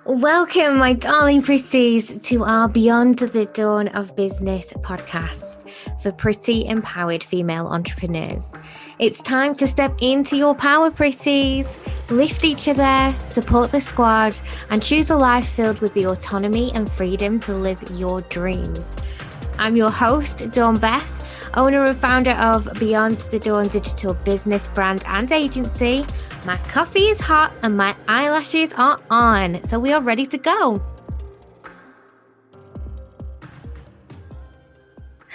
Welcome, my darling pretties, to our Beyond the Dawn of Business podcast for pretty empowered female entrepreneurs. It's time to step into your power, pretties. Lift each other, support the squad, and choose a life filled with the autonomy and freedom to live your dreams. I'm your host, Dawn Beth, owner and founder of Beyond the Dawn digital business brand and agency. My coffee is hot and my eyelashes are on, so we are ready to go.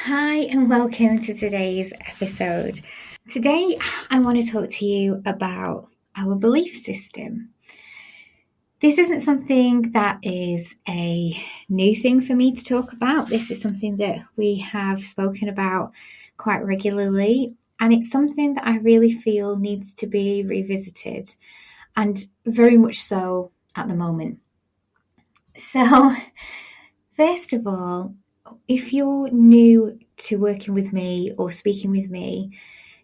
Hi, and welcome to today's episode. Today, I want to talk to you about our belief system. This isn't something that is a new thing for me to talk about. This is something that we have spoken about quite regularly, and it's something that I really feel needs to be revisited, and very much so at the moment. So, first of all, if you're new to working with me or speaking with me,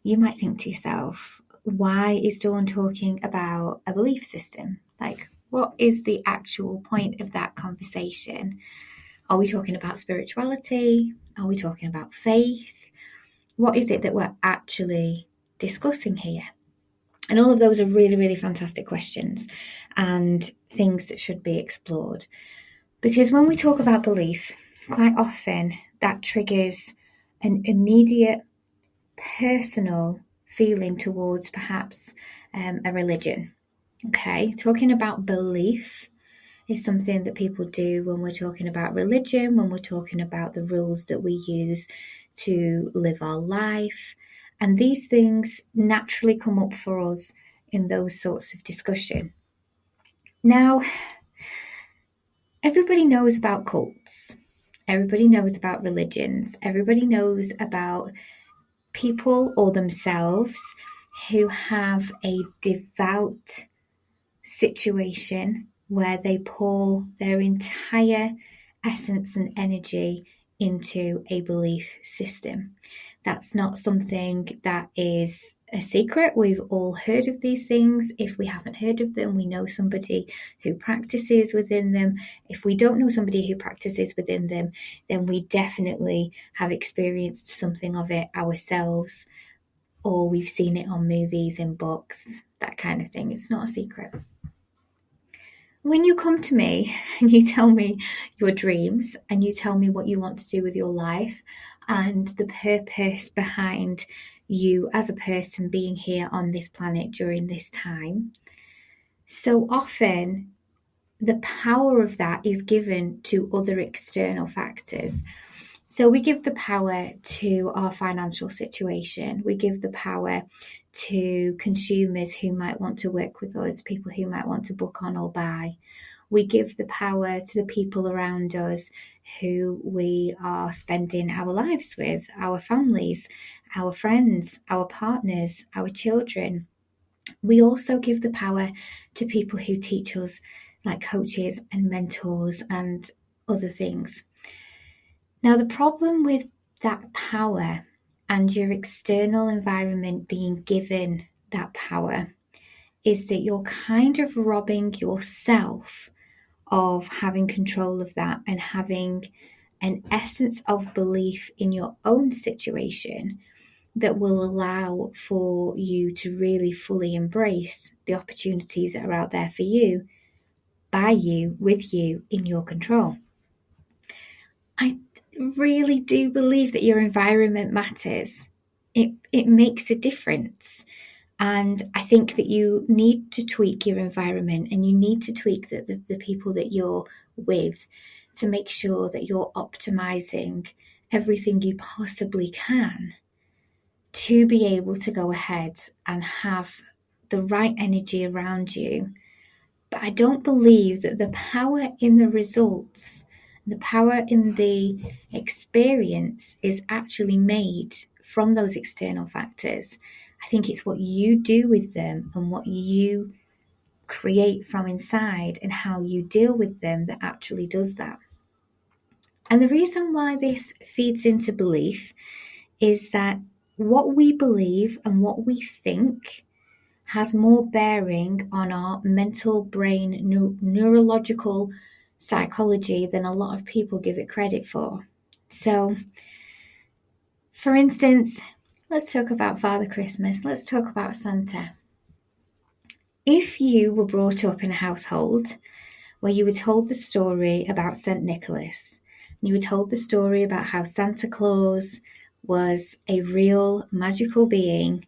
you might think to yourself, why is Dawn talking about a belief system? Like, what is the actual point of that conversation? Are we talking about spirituality? Are we talking about faith? What is it that we're actually discussing here? And all of those are really, really fantastic questions and things that should be explored. Because when we talk about belief, quite often that triggers an immediate personal feeling towards perhaps a religion. Okay, talking about belief is something that people do when we're talking about religion, when we're talking about the rules that we use to live our life. And these things naturally come up for us in those sorts of discussion. Now, everybody knows about cults. Everybody knows about religions. Everybody knows about people or themselves who have a devout situation where they pour their entire essence and energy into a belief system. That's not something that is a secret. We've all heard of these things. If we haven't heard of them, we know somebody who practices within them. If we don't know somebody who practices within them, then we definitely have experienced something of it ourselves, or we've seen it on movies, in books, that kind of thing. It's not a secret. When you come to me and you tell me your dreams and you tell me what you want to do with your life and the purpose behind you as a person being here on this planet during this time, so often the power of that is given to other external factors. So we give the power to our financial situation. We give the power to consumers who might want to work with us, people who might want to book on or buy. We give the power to the people around us who we are spending our lives with, our families, our friends, our partners, our children. We also give the power to people who teach us, like coaches and mentors and other things. Now, the problem with that power and your external environment being given that power is that you're kind of robbing yourself of having control of that and having an essence of belief in your own situation that will allow for you to really fully embrace the opportunities that are out there for you, by you, with you, in your control. I really do believe that your environment matters. It makes a difference. And I think that you need to tweak your environment and you need to tweak the people that you're with to make sure that you're optimizing everything you possibly can to be able to go ahead and have the right energy around you. But I don't believe that the power in the results, the power in the experience is actually made from those external factors. I think it's what you do with them and what you create from inside and how you deal with them that actually does that. And the reason why this feeds into belief is that what we believe and what we think has more bearing on our mental brain neurological psychology than a lot of people give it credit for. So, for instance, let's talk about Father Christmas. Let's talk about Santa. If you were brought up in a household where you were told the story about St. Nicholas, and you were told the story about how Santa Claus was a real magical being,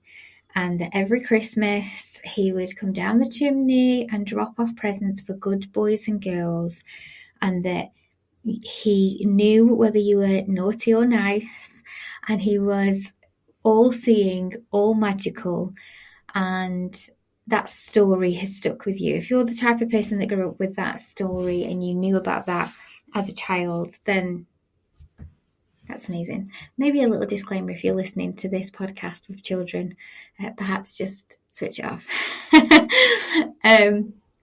and that every Christmas he would come down the chimney and drop off presents for good boys and girls, and that he knew whether you were naughty or nice, and he was all-seeing, all-magical, and that story has stuck with you. If you're the type of person that grew up with that story and you knew about that as a child, then that's amazing. Maybe a little disclaimer if you're listening to this podcast with children, perhaps just switch it off.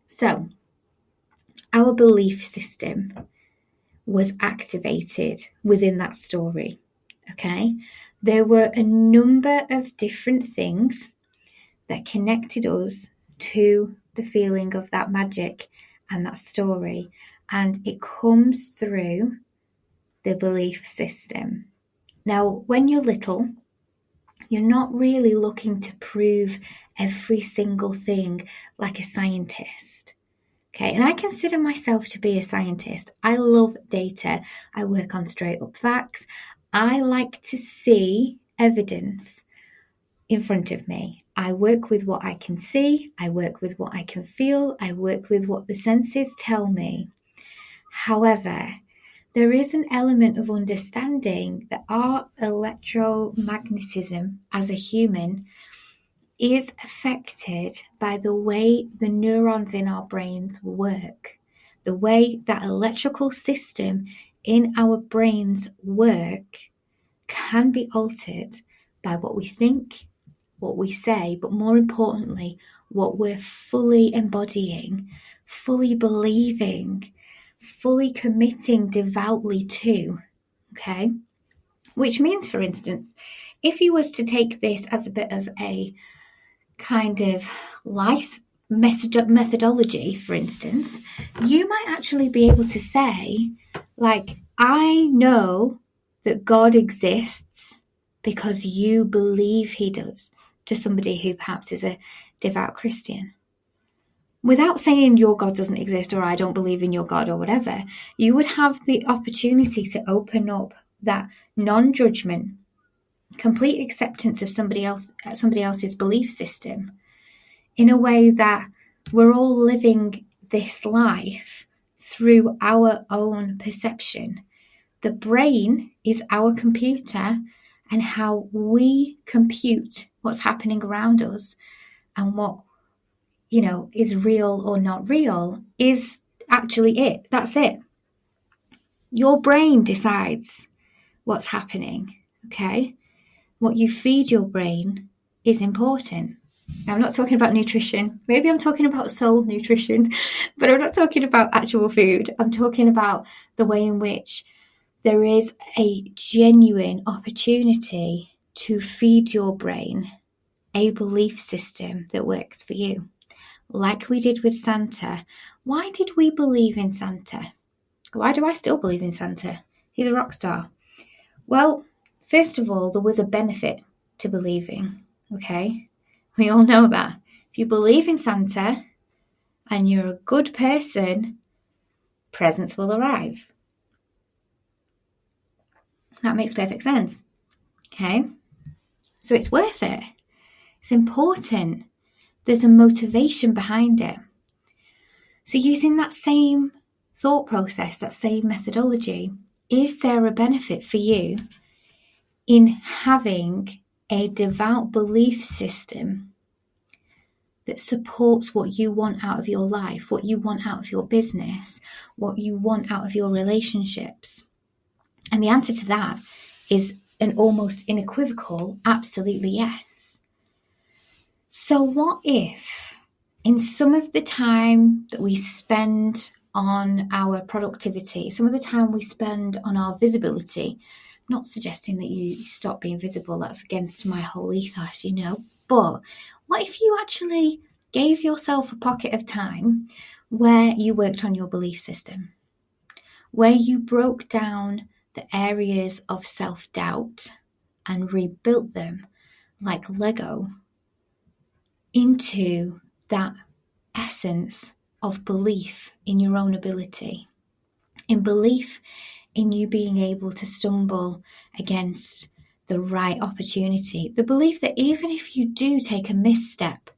So, our belief system was activated within that story, okay? There were a number of different things that connected us to the feeling of that magic and that story, and it comes through the belief system. Now, when you're little, you're not really looking to prove every single thing like a scientist. Okay, and I consider myself to be a scientist. I love data. I work on straight up facts. I like to see evidence in front of me. I work with what I can see. I work with what I can feel. I work with what the senses tell me. However, there is an element of understanding that our electromagnetism as a human is affected by the way the neurons in our brains work. The way that electrical system in our brains work can be altered by what we think, what we say, but more importantly, what we're fully embodying, fully believing, fully committing devoutly to, okay? Which means, for instance, if you was to take this as a bit of a kind of life methodology, for instance, you might actually be able to say, like, I know that God exists because you believe he does, to somebody who perhaps is a devout Christian. Without saying your God doesn't exist or I don't believe in your God or whatever, you would have the opportunity to open up that non-judgment, complete acceptance of somebody else's belief system in a way that we're all living this life through our own perception. The brain is our computer, and how we compute what's happening around us and what, is real or not real is actually it. That's it. Your brain decides what's happening, okay? What you feed your brain is important. Now, I'm not talking about nutrition. Maybe I'm talking about soul nutrition, but I'm not talking about actual food. I'm talking about the way in which there is a genuine opportunity to feed your brain a belief system that works for you. Like we did with Santa. Why did we believe in Santa? Why do I still believe in Santa? He's a rock star. Well, first of all, there was a benefit to believing, okay? We all know that. If you believe in Santa and you're a good person, presents will arrive. That makes perfect sense, okay? So it's worth it. It's important. There's a motivation behind it. So using that same thought process, that same methodology, is there a benefit for you in having a devout belief system that supports what you want out of your life, what you want out of your business, what you want out of your relationships? And the answer to that is an almost unequivocal, absolutely yes. So what if in some of the time that we spend on our productivity, some of the time we spend on our visibility, not suggesting that you stop being visible, that's against my whole ethos, but What if you actually gave yourself a pocket of time where you worked on your belief system, where you broke down the areas of self-doubt and rebuilt them like Lego into that essence of belief in your own ability, in belief in you being able to stumble against the right opportunity, the belief that even if you do take a misstep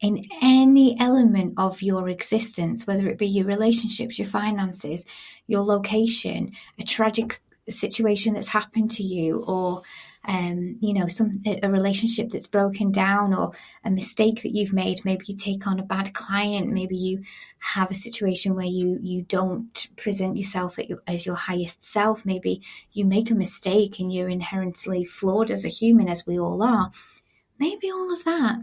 in any element of your existence, whether it be your relationships, your finances, your location, a tragic situation that's happened to you, or a relationship that's broken down, or a mistake that you've made. Maybe you take on a bad client. Maybe you have a situation where you don't present yourself as your highest self. Maybe you make a mistake and you're inherently flawed as a human, as we all are. Maybe all of that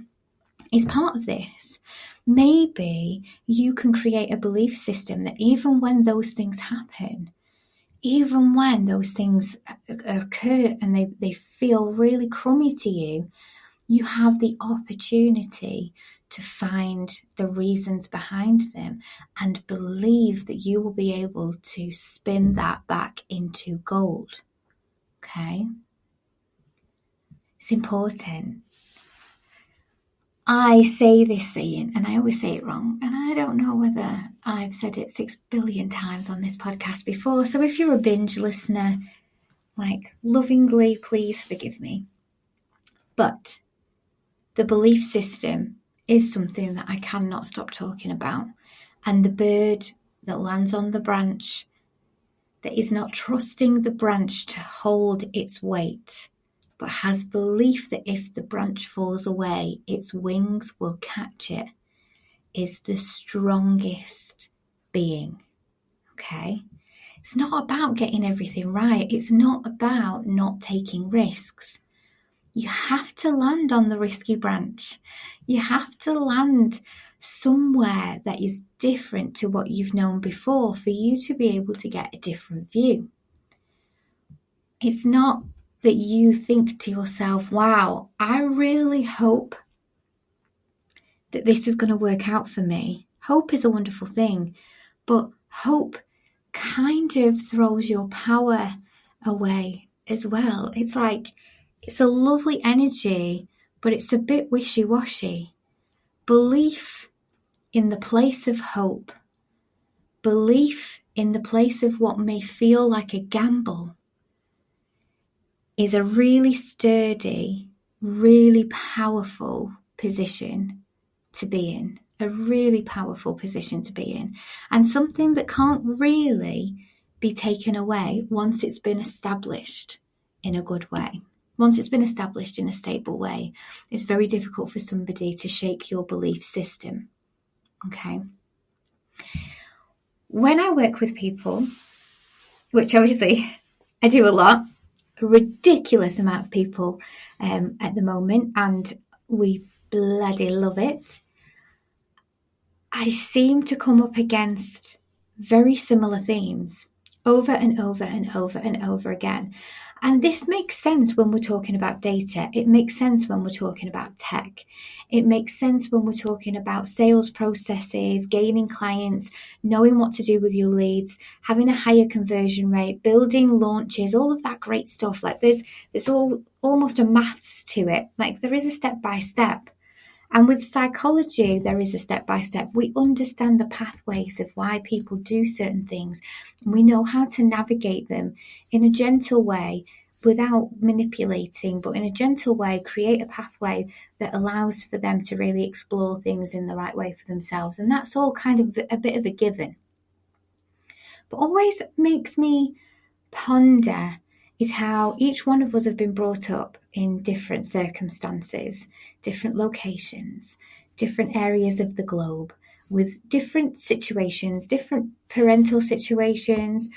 is part of this. Maybe you can create a belief system that even when those things happen, even when those things occur and they feel really crummy to you, you have the opportunity to find the reasons behind them and believe that you will be able to spin that back into gold. Okay? It's important. I say this saying, and I always say it wrong, and I don't know whether I've said it 6 billion times on this podcast before, so if you're a binge listener, lovingly, please forgive me. But the belief system is something that I cannot stop talking about, and the bird that lands on the branch that is not trusting the branch to hold its weight, but has belief that if the branch falls away, its wings will catch it, is the strongest being. Okay? It's not about getting everything right. It's not about not taking risks. You have to land on the risky branch. You have to land somewhere that is different to what you've known before for you to be able to get a different view. It's not that you think to yourself, wow, I really hope that this is going to work out for me. Hope is a wonderful thing, but hope kind of throws your power away as well. It's a lovely energy, but it's a bit wishy-washy. Belief in the place of hope, belief in the place of what may feel like a gamble, is a really sturdy, really powerful position to be in. A really powerful position to be in. And something that can't really be taken away once it's been established in a good way. Once it's been established in a stable way, it's very difficult for somebody to shake your belief system. Okay? When I work with people, which obviously I do a lot, a ridiculous amount of people at the moment, and we bloody love it, I seem to come up against very similar themes over and over and over and over again. And this makes sense when we're talking about data. It makes sense when we're talking about tech. It makes sense when we're talking about sales processes, gaining clients, knowing what to do with your leads, having a higher conversion rate, building launches, all of that great stuff. There's almost a maths to it. There is a step by step. And with psychology, there is a step-by-step. We understand the pathways of why people do certain things. And we know how to navigate them in a gentle way without manipulating, but in a gentle way, create a pathway that allows for them to really explore things in the right way for themselves. And that's all kind of a bit of a given. But always makes me ponder is how each one of us have been brought up in different circumstances, different locations, different areas of the globe, with different situations, different parental situations,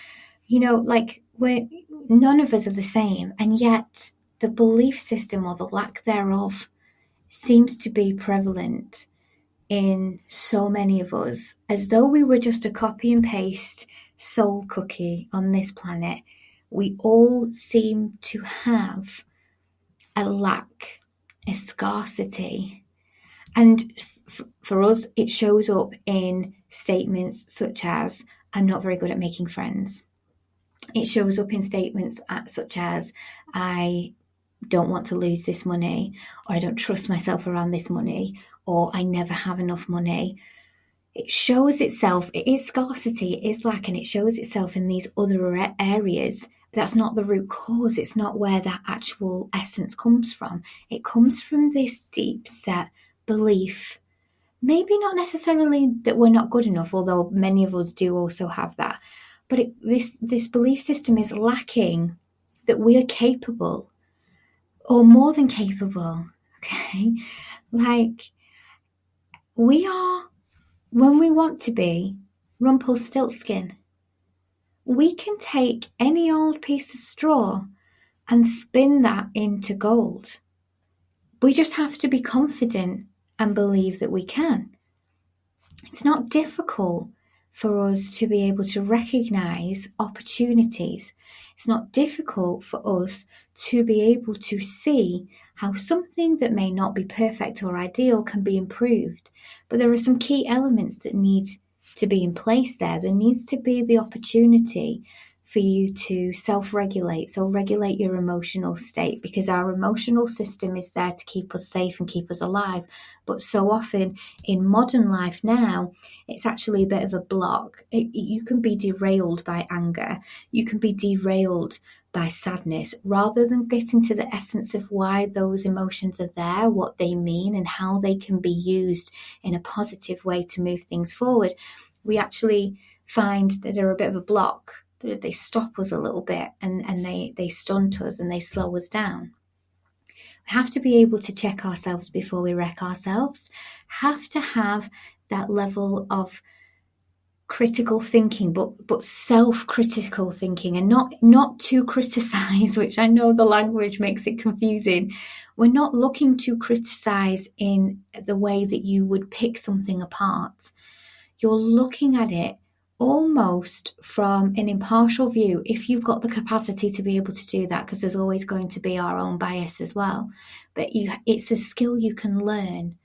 where none of us are the same, and yet the belief system or the lack thereof seems to be prevalent in so many of us, as though we were just a copy and paste soul cookie on this planet. We all seem to have a lack, a scarcity, And for us, it shows up in statements such as, I'm not very good at making friends. It shows up in statements such as, I don't want to lose this money, or I don't trust myself around this money, or I never have enough money. It shows itself, it is scarcity, it is lack, and it shows itself in these other areas. But that's not the root cause. It's not where that actual essence comes from. It comes from this deep set belief. Maybe not necessarily that we're not good enough, although many of us do also have that. But this belief system is lacking that we are capable, or more than capable, okay? Like, we are, when we want to be, Rumpelstiltskin. We can take any old piece of straw and spin that into gold. We just have to be confident and believe that we can. It's not difficult for us to be able to recognize opportunities. It's not difficult for us to be able to see how something that may not be perfect or ideal can be improved. But there are some key elements that need to be in place there. There needs to be the opportunity for you to self-regulate, so regulate your emotional state, because our emotional system is there to keep us safe and keep us alive. But so often in modern life now, it's actually a bit of a block. You can be derailed by anger. You can be derailed by sadness, rather than getting to the essence of why those emotions are there, what they mean, and how they can be used in a positive way to move things forward. We actually find that they're a bit of a block. They stop us a little bit, and they stunt us and they slow us down. We have to be able to check ourselves before we wreck ourselves. Have to have that level of critical thinking, but self-critical thinking, and not to criticize, which I know the language makes it confusing. We're not looking to criticize in the way that you would pick something apart. You're looking at it almost from an impartial view, if you've got the capacity to be able to do that, because there's always going to be our own bias as well. But it's a skill you can learn.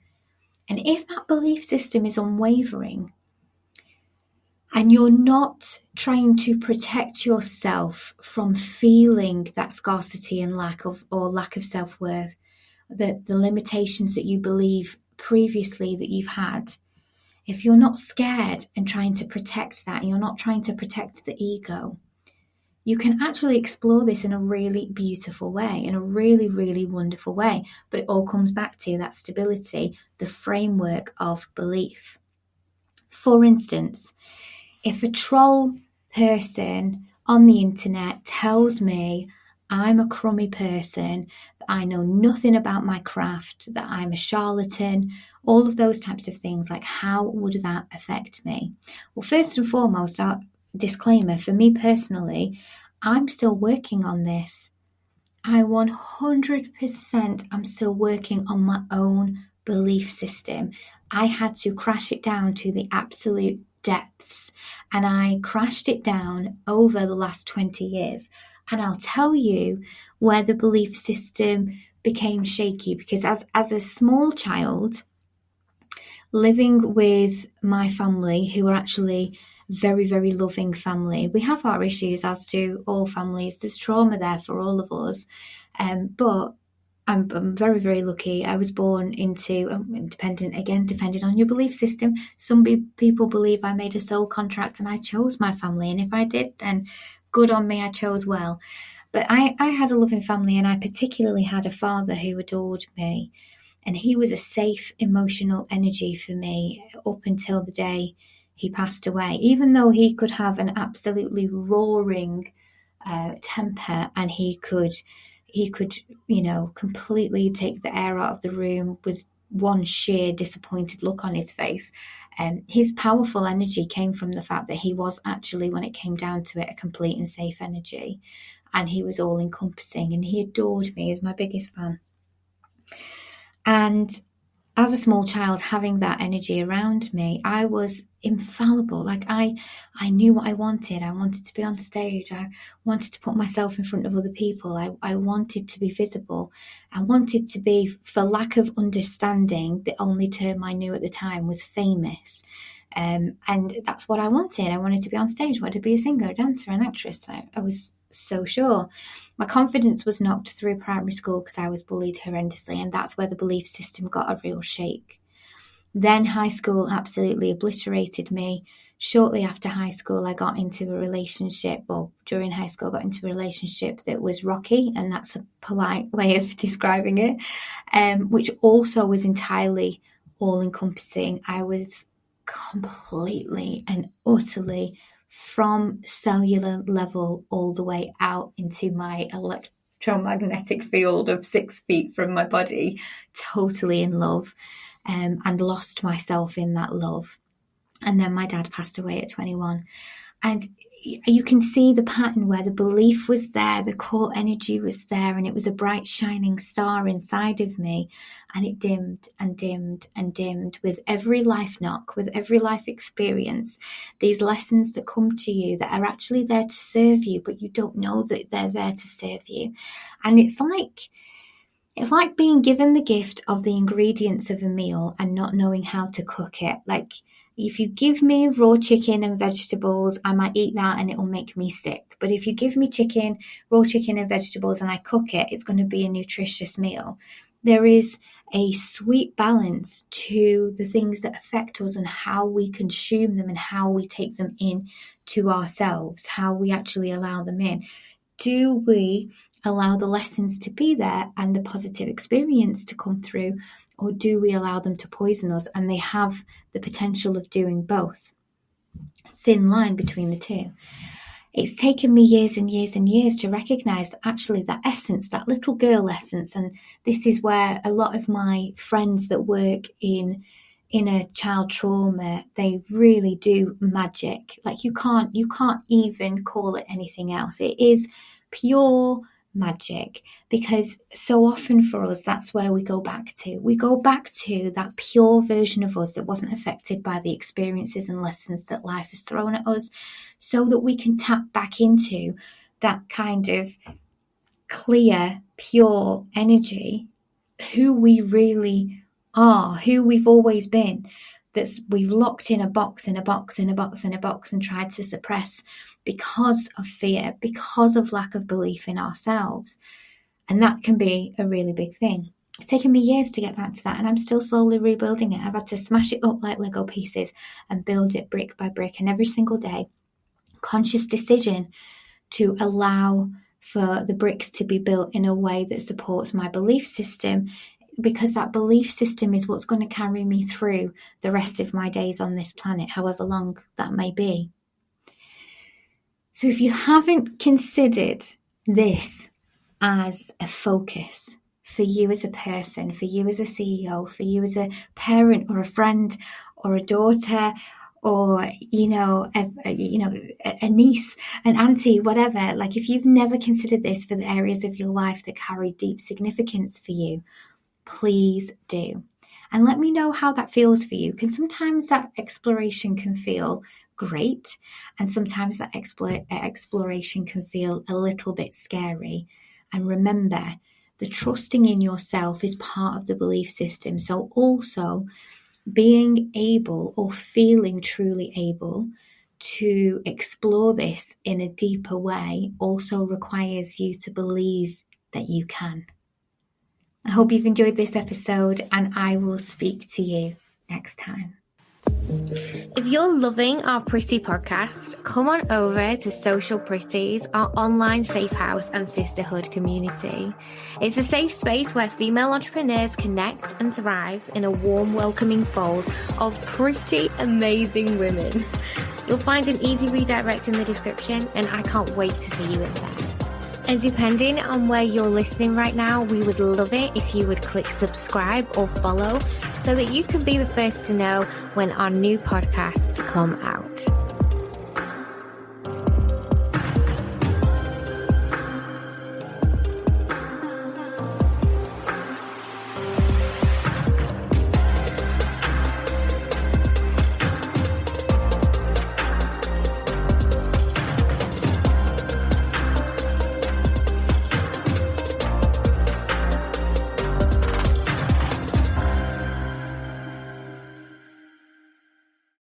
And if that belief system is unwavering, and you're not trying to protect yourself from feeling that scarcity and lack of self-worth, the limitations that you believe previously that you've had, if you're not scared and trying to protect that, and you're not trying to protect the ego, you can actually explore this in a really beautiful way, in a really, really wonderful way. But it all comes back to that stability, the framework of belief. For instance, if a troll person on the internet tells me I'm a crummy person, that I know nothing about my craft, that I'm a charlatan, all of those types of things, like, how would that affect me? Well, first and foremost, our disclaimer, for me personally, I'm still working on this. I 100% am still working on my own belief system. I had to crash it down to the absolute depths, and I crashed it down over the last 20 years. And I'll tell you where the belief system became shaky, because as a small child, living with my family, who are actually very, very loving family, we have our issues, as do all families. There's trauma there for all of us, but I'm very, very lucky. I was born into, depending on your belief system, some people believe I made a soul contract and I chose my family, and if I did, then good on me, I chose well. But I had a loving family, and I particularly had a father who adored me, and he was a safe emotional energy for me up until the day he passed away. Even though he could have an absolutely roaring temper, and he could, completely take the air out of the room with one sheer disappointed look on his face. His powerful energy came from the fact that he was actually, when it came down to it, a complete and safe energy. And he was all encompassing, and he adored me. He was my biggest fan. And as a small child, having that energy around me, I was infallible. Like I knew what I wanted. I wanted to be on stage. I wanted to put myself in front of other people. I wanted to be visible. I wanted to be, for lack of understanding, the only term I knew at the time was famous. And that's what I wanted. I wanted to be on stage. I wanted to be a singer, a dancer, an actress. I was so sure. My confidence was knocked through primary school because I was bullied horrendously, and that's where the belief system got a real shake. Then high school absolutely obliterated me. Shortly after high school, I got into a relationship, or during high school, I got into a relationship that was rocky, and that's a polite way of describing it, which also was entirely all-encompassing. I was completely and utterly, from cellular level all the way out into my electromagnetic field of 6 feet from my body, totally in love, and lost myself in that love. And then my dad passed away at 21. And you can see the pattern where the belief was there, the core energy was there, and it was a bright shining star inside of me, and it dimmed and dimmed and dimmed with every life knock, with every life experience. These lessons that come to you that are actually there to serve you, but you don't know that they're there to serve you. And it's like being given the gift of the ingredients of a meal and not knowing how to cook it. Like, if you give me raw chicken and vegetables, I might eat that and it will make me sick. But if you give me raw chicken and vegetables, and I cook it, it's going to be a nutritious meal. There is a sweet balance to the things that affect us and how we consume them and how we take them in to ourselves, how we actually allow them in. Do we allow the lessons to be there and the positive experience to come through, or do we allow them to poison us? And they have the potential of doing both. Thin line between the two. It's taken me years and years and years to recognize that actually that essence, that little girl essence, and this is where a lot of my friends that work in inner child trauma, they really do magic. Like you can't even call it anything else. It is pure magic, because so often for us, that's where we go back to. We go back to that pure version of us that wasn't affected by the experiences and lessons that life has thrown at us, so that we can tap back into that kind of clear, pure energy, who we really are, who we've always been, we've locked in a box and tried to suppress because of fear, because of lack of belief in ourselves. And that can be a really big thing. It's taken me years to get back to that, and I'm still slowly rebuilding it. I've had to smash it up like Lego pieces and build it brick by brick. And every single day, conscious decision to allow for the bricks to be built in a way that supports my belief system, because that belief system is what's going to carry me through the rest of my days on this planet, however long that may be. So if you haven't considered this as a focus for you as a person, for you as a CEO, for you as a parent or a friend or a daughter, or, a niece, an auntie, whatever, like if you've never considered this for the areas of your life that carry deep significance for you, please do. And let me know how that feels for you, because sometimes that exploration can feel great, and sometimes that exploration can feel a little bit scary. And remember, the trusting in yourself is part of the belief system. So also being able, or feeling truly able, to explore this in a deeper way also requires you to believe that you can. I hope you've enjoyed this episode, and I will speak to you next time. If you're loving our Pretty podcast, come on over to Social Pretties, our online safe house and sisterhood community. It's a safe space where female entrepreneurs connect and thrive in a warm, welcoming fold of pretty amazing women. You'll find an easy redirect in the description, and I can't wait to see you in there. And depending on where you're listening right now, we would love it if you would click subscribe or follow so that you can be the first to know when our new podcasts come out.